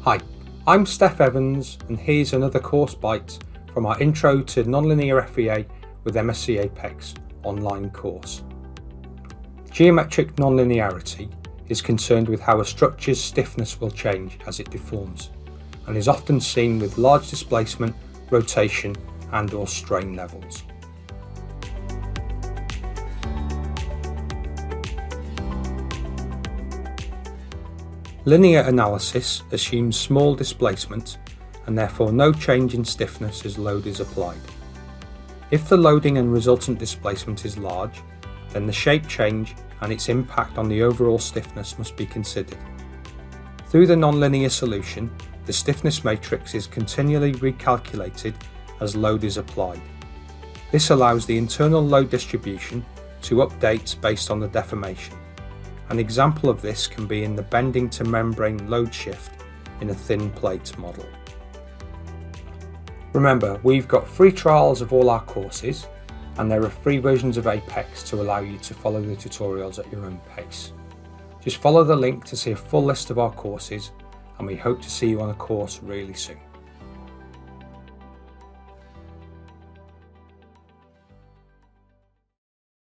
Hi, I'm Steph Evans and here's another course bite from our Intro to Non-Linear FEA with MSC Apex online course. Geometric nonlinearity is concerned with how a structure's stiffness will change as it deforms and is often seen with large displacement, rotation and/or strain levels. Linear analysis assumes small displacement and therefore no change in stiffness as load is applied. If the loading and resultant displacement is large, then the shape change and its impact on the overall stiffness must be considered. Through the nonlinear solution, the stiffness matrix is continually recalculated as load is applied. This allows the internal load distribution to update based on the deformation. An example of this can be in the bending to membrane load shift in a thin plate model. Remember, we've got free trials of all our courses and there are free versions of Apex to allow you to follow the tutorials at your own pace. Just follow the link to see a full list of our courses and we hope to see you on a course really soon.